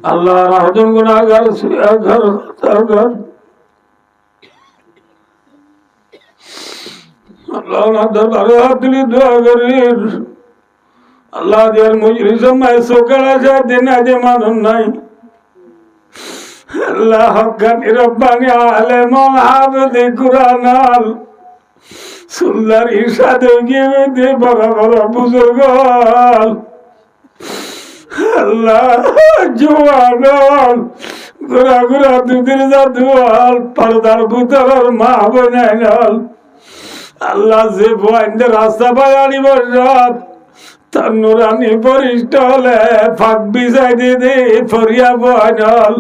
আল্লাহ রাহজন গুনাহগার ঘর ঘর আল্লাহ না দরবারে হাত তুলে দোয়া করি আল্লাহ দিয়ার মুজরিস মাই সকাল আছে দিন আজে মানুষ নাই আল্লাহ হক্কানি রব্বানি আলেম হাফেজ কুরআন সুন্দর ইরশাদ গিয়ে দে বড় বড় বুজুর্গ আল্লাহ জওয়ান গুরা গুরা দুধের জাদুয়াল পর্দার ভিতরের মা বোনাইল আল্লাহ যে বন্ধ রাস্তা বাড়ি বসত তার নুরানি পরিষ্ট হলে ফাঁক বিছাই দিয়ে দে ফরিয়া বহানল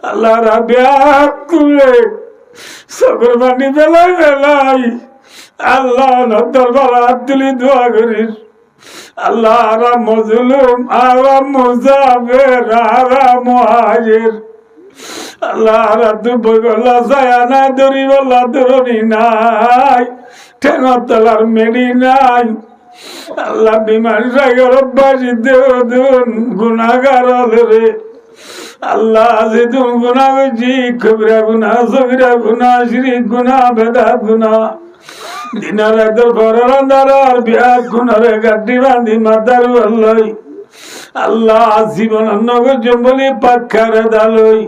আল্লাহ রাবিয়া করে সকল পানি বেলাই বেলাই আল্লাহ দরবার হাত তুলি দোয়া করিস আল্লাহ আরাম মজলুম আরাম মুজাফের আরাম মুহাজির আল্লাহ রাত বগলা সায়ানা দরি বল্লা দরনি নাই ঠেঙতলার মেডি নাই আল্লাহ বিমান সাগর বাসি দেউন গুনাহগার রে আল্লাহ যেতুন গুনাহ করছি কবিরা গুনাহ সগিরা গুনাহ শিরিক গুনাহ বেদাত গুনাহ দিনার একদর পরের আন্ধার বিয়ার গুনারে গাড্ডি বাঁধি মাতার বললই আল্লাহ জীবন নগর জম্বলি পাখারে দালই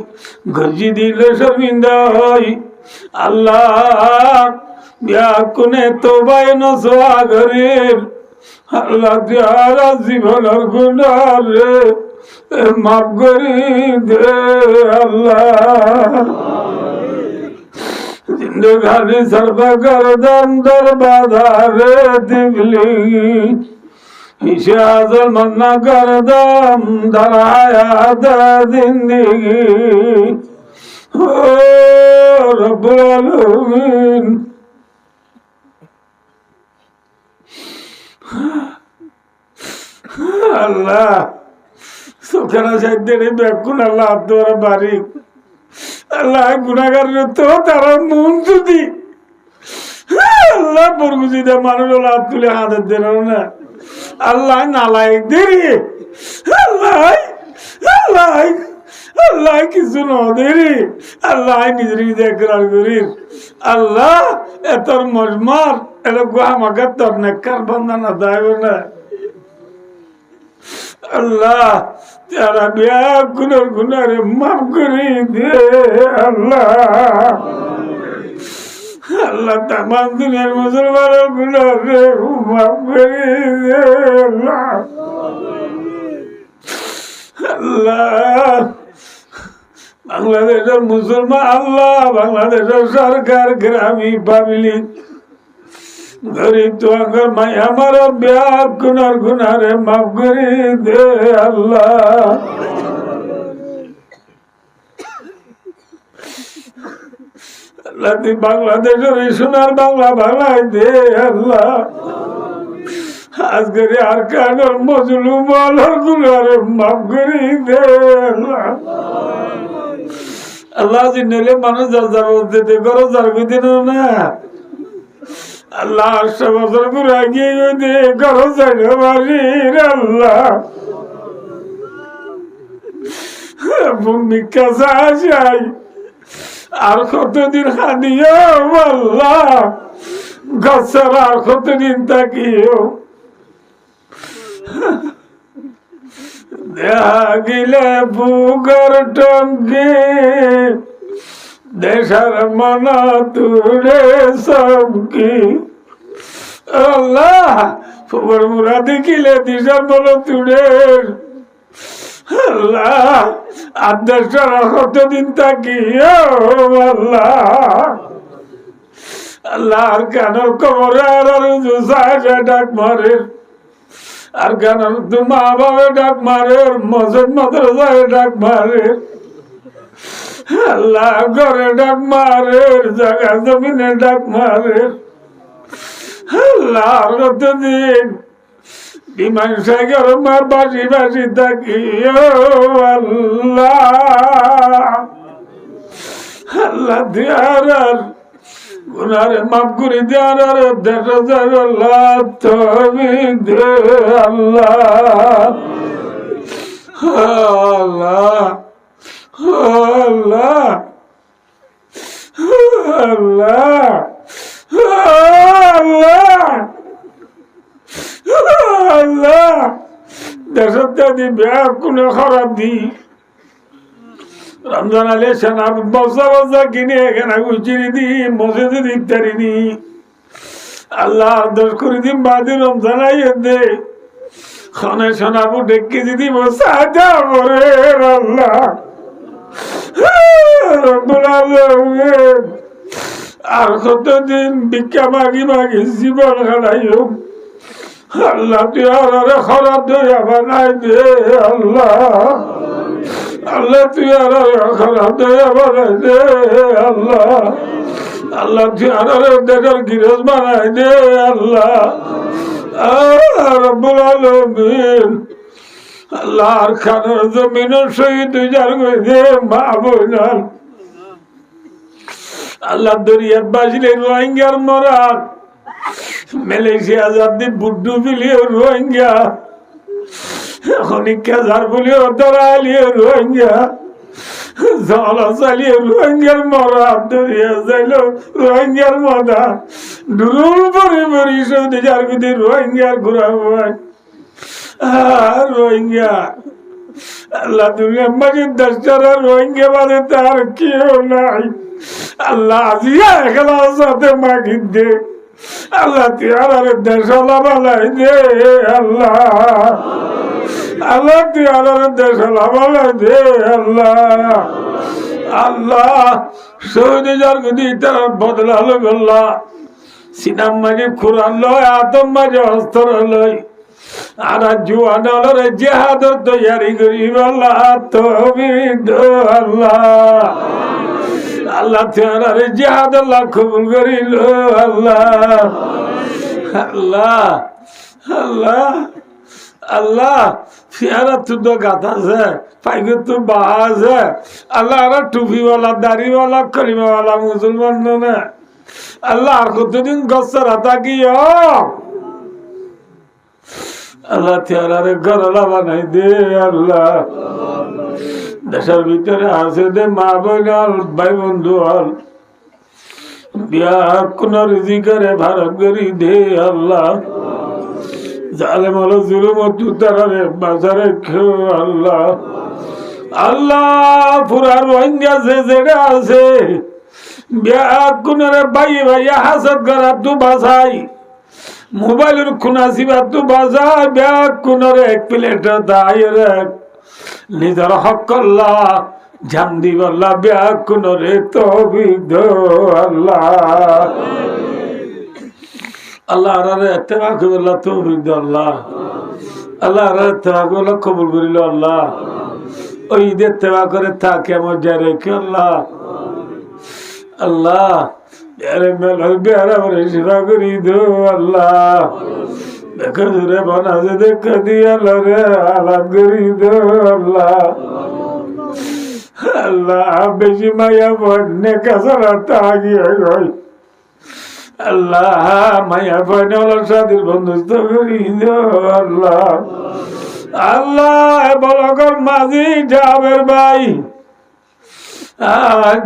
গজি দিলে শর্মিন্দা হই আল্লাহ বিয়া কোনে তোবাই নসোয়া ঘরের আল্লাহ দিয়ারা জীবনের গুনারে মাফ করি দে আল্লাহ জিন্দগানি সরবা করদম দরবারে দিবলি ইশে আজল মন্না করদম দরায়াত জিন্দগি ও রব্বুল আলামিন আল্লাহ সুখানা সাইদেরে বেকুন আল্লাহ তোর বাড়ি আল্লাহ গুনাহগার তো তারা মন যদি আল্লাহ বরগুজি দে মানুষ হাত তুলে হাতের দেন না আল্লাহ নালায়ক দেরি আল্লাহ আল্লাহ আল্লাহ কিছু ন দেরি আল্লাহ নিজের একরার করি আল্লাহ এতর মজমার এটা আমাকে তোর নেকর বন্ধা না দেব না আল্লাহ তারা বিয়া গুনার গুনারে মাফ করে দে আল্লাহ আল্লাহ তামাম দুনিয়ার মুসলমানের গুনারে মাফ করে দে আল্লাহ আল্লাহ বাংলাদেশের মুসলমান আল্লাহ বাংলাদেশের সরকার গ্রামী পাবলিক গরিব তো আঙ্গর মাই আমার বিয়া গুনার গুনারে মাফ করে দে আল্লাহ আল্লাহ তুই বাংলাদেশের সোনার বাংলা বাংলায় দে আল্লাহ আজকের আর কাগর মজলুম আল্লাহর গুনারে মাফ করে দে আল্লাহ আল্লাহ জিন্নলে মানুষ যার যার দিতে করো যার দিন না আল্লাহ 8 বছর পুরা গিয়ে দে করো যাইতে পারি আল্লাহ ভূমিকা চাই আর কতদিন হানিও আল্লাহ গাছের আর কতদিন তাকিও দেখা গেলে বুগর টঙ্কি দেশার মনা তুরে সবকি আল্লাহ ফুবর মুরা দেখিলে দিশার মন তুরে আল্লাহ আদেশার কতদিন তাকি আল্লাহ আল্লাহ আর কানের কবরে আর ডাক মারে আর কানের তো মা বাবা ডাক মারে মসজিদ মাদ্রাসায় ডাক মারে আল্লাহ ঘরে ডাক মারে জায়গা জমিনে ডাক মারে আল্লাহ আর কতদিন বিমান সাগর মার বাসি বাসি থাকি আল্লাহ আল্লাহ দিয়ার গুনারে মাফ করে দেওয়ার আর দেখা যাবে আল্লাহ তুমি দে আল্লাহ আল্লাহ আল্লাহ আল্লাহ আল্লাহ আল্লাহ দেশের দাদি বেয়া কোনো খারাপ দি রমজান আলে সেনা বসা বসা কিনে এখানে গুছিয়ে দি মসজিদে ইফতারি নি আল্লাহ দশ করে দিন বাদে রমজান আইয়ে দে খানে সোনাবু ডেকে যদি বসা যা বরে আল্লাহ রব্বুল আলামিন আর কতদিন ভিক্ষা মাগি মাগি জীবন হারাইও আল্লাহ তুই আর খারাপ দয়া বানাই দে আল্লাহ আল্লাহ তুই আর খারাপ দয়া বানাই দে আল্লাহ আল্লাহ তুই আর দেশের গিরজ বানাই দে আল্লাহ রব্বুল আলামিন আল্লাহ আর খানের জমিনের শহীদ উজার করে দে মা বোনাল আল্লাহ দরিয়ার বাসলে রোহিঙ্গার মরার মালয়েশিয়া জাতি বুড্ডু বিলিও রোহিঙ্গা খনিকা যার বলিও দরালিও রোহিঙ্গা জলা চালিয়ে রোহিঙ্গার মরা দরিয়া যাইল রোহিঙ্গার মদা ডুরুল পরে পরি সৌদি যার বিধি রোহিঙ্গার ঘুরা হয় রোহিঙ্গা আল্লাহ দুনিয়ার মাঝে 10টা রোহিঙ্গা বাদে তার কেউ নাই আল্লাহ আজিয়া একলা সাথে মাগি দে আল্লাহ তুই আর দেশলা বালাই দে আল্লাহ আল্লাহ তুই আর দেশলা বালাই দে আল্লাহ আল্লাহ সৌদি যার গদি তার বদলা হলো আল্লাহ সিনাম মাঝে খুরান লয় আতম মাঝে অস্ত্র লয় আর জুয়ান হলো জেহাদর তৈয়ারি করিব আল্লাহ তৌফিক আল্লাহ আল্লাহ তাআলার জিহাদ আল্লাহ কবুল করিল আল্লাহ আল্লাহ আল্লাহ আল্লাহ ফিয়ারা তো গাতা আছে পাইগে তো বাজ আল্লাহ আর টুপিওয়ালা দাড়িওয়ালা কলিমাওয়ালা মুসলমান না আল্লাহ আর কতদিন গছরা থাকিও আল্লাহ তাআলার ঘরলা বানাই দে আল্লাহ দেশের ভিতরে আছে দে মা বোন ভাই বন্ধু হল বিয়া কোন রিজি করে ভারত গরি দে আল্লাহ জালেম হলো জুলুম তুতারে বাজারে খেও আল্লাহ আল্লাহ পুরা রোহিঙ্গা যে যেটা আছে বিয়া কোন ভাই ভাই হাসদ করা তু বাসাই মোবাইলের খুনাসিবা তু বাজাই বিয়া কোন এক প্লেট দায়ের নিজের হক আল্লাহ জান দিব আল্লাহ ব্যাকুন রে তৌফিক দো আল্লাহ আল্লাহ রে ইত্তেবা করিল তৌফিক দো আল্লাহ আল্লাহ রে ইত্তেবা করিল কবুল করিল আল্লাহ ওই ঈদের ইত্তেবা করে থাকে আমার যারে কি আল্লাহ আল্লাহ আরে মেল বেয়ারা করে সেবা করি দো আল্লাহ দেখা জুড়ে বানাজে দেখা দিয়া রে আলাদ করি দো আল্লাহ আল্লাহ বেশি মায়া বন্যে কাছাড়া তাগিয়ে গই আল্লাহ মায়া বন্যে হলো সাথীর বন্ধুত্ব করি দো আল্লাহ আল্লাহ বলকর মাঝি জাবের ভাই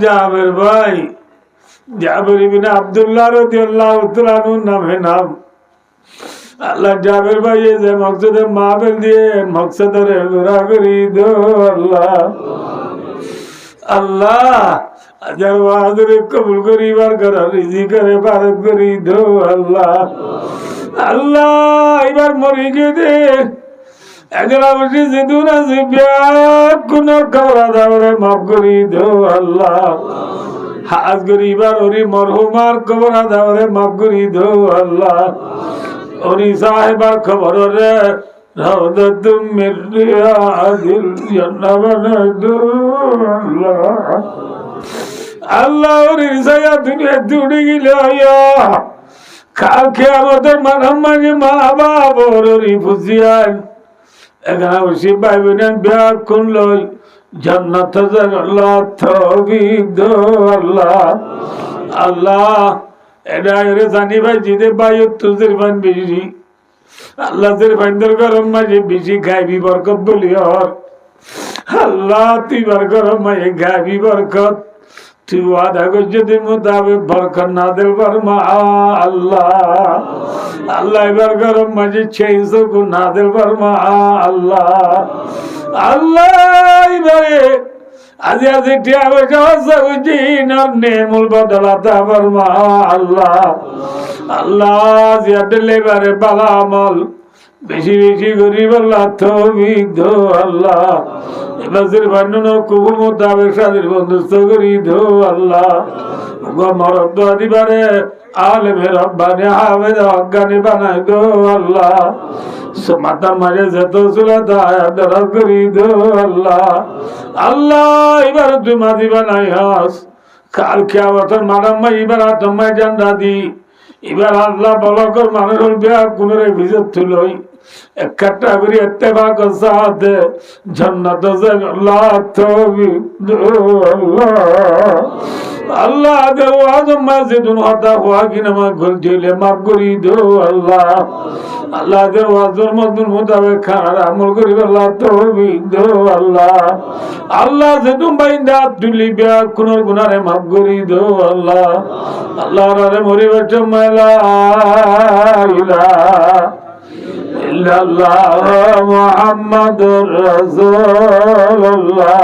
জাবের ভাই জাবের ইবনে আব্দুল্লাহ রাদিয়াল্লাহু তাআলা নামে নাম আল্লাহ জাবের ভাই যে মকসদে মাহফিল দিয়ে মকসদরে পুরা করি দো আল্লাহ আল্লাহ আজার ওয়াজরে কবুল করিবার করা রিজি করে ভারত করি দো আল্লাহ আল্লাহ এবার মরি গেছে এজরা বসে যে দুনা যে কোন করা দাওরে মাফ করি দো আল্লাহ হাজ গরিবার ওরি মরহুমার কবরা দাওরে মাফ করি দো আল্লাহ ওরি সাহেবার খবর রে রওদাত মির রিয়াদিল জান্নাহ বানা দো আল্লাহ আল্লাহ ওরি সায়া দুনিয়া দুড়ি গিলো ইয়া কাল কিয়ামতের মাঝে মা বাবা ওরি ফুজিয়ান এখানে বসে ভাই বোনের বিয়া কোন লই জান্নাত যার আল্লাহ তৌফিক দো আল্লাহ আল্লাহ এটা এরে জানি ভাই জিদে ভাই তুজের বান বেশি আল্লাহ দের বান্দার গরম মাঝে বেশি খাইবি বরকত বলি আর আল্লাহ তুই বার কর মায়ে গাবি বরকত তুই ওয়াদা করছে তুই মোতাবেক বরকত না দিল বর্মা আল্লাহ আল্লাহ এবার গরম মাঝে চেঞ্জ না দিল বর্মা আল্লাহ আল্লাহ এবারে আজি আজি টিয়া পয়সা বুঝি নেমুল বদলাতা বর্মা আল্লাহ আল্লাহ জিয়াদুল এবারে বালা আমল বেশি বেশি গরিব আল্লাহ তৌফিক দো আল্লাহ এবাজের বান্নন কুবু মোতাবেক সাদের বন্ধুত্ব করি দো আল্লাহ মরদ দোয়া দিবারে আলেমে রব্বানি হাফেজ অজ্ঞানী বানাই দো আল্লাহ মাতার মাঝে যেত ছিল দরাজ করি দো আল্লাহ আল্লাহ এবার তুই মাঝি বানাই হাস কাল খেয়াবতর মারাম মা এবার আতম্মাই জান্ডা দি এবার আল্লাহ বলকর মানুষের বিয়া কোনরে ভিজত তুলই একটা করে ইত্তেফাক সাথে জান্নাত যাবে আল্লাহ তৌফিক দো আল্লাহ আল্লাহ দেও আজম মাজিদুন হতা হুয়া কিনা মা গল দিলে মাফ করি দো আল্লাহ আল্লাহ দেও আজর মদুন মোতাবেক খানার আমল করি আল্লাহ তৌফিক দো আল্লাহ আল্লাহ যে তুম বাইন্দা তুলি বিয়া কোনর গুনারে মাফ করি দো আল্লাহ আল্লাহ রে মরি বেচ মেলা ইলাহা ইল্লাল্লাহ মুহাম্মাদুর রাসূলুল্লাহ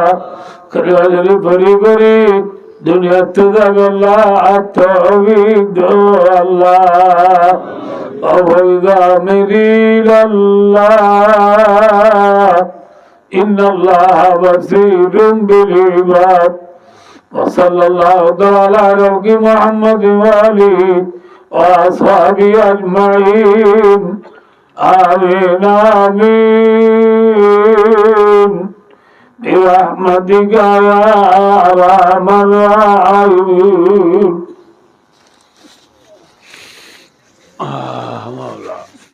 কলিয়াল পরি পরি দুনিয়া তুজাগ আল্লাহ তৌফিক দো আল্লাহ অবৈদা মেরি আল্লাহ ইন্নাল্লাহ বাসীরুম বিল ইবাদ ওয়া সাল্লাল্লাহু তাআলা আলা মুহাম্মাদিন ওয়া আলিহি ওয়া আসহাবিহি আজমাইন آمين آمين برحمتك يا أرحم الراحمين مولا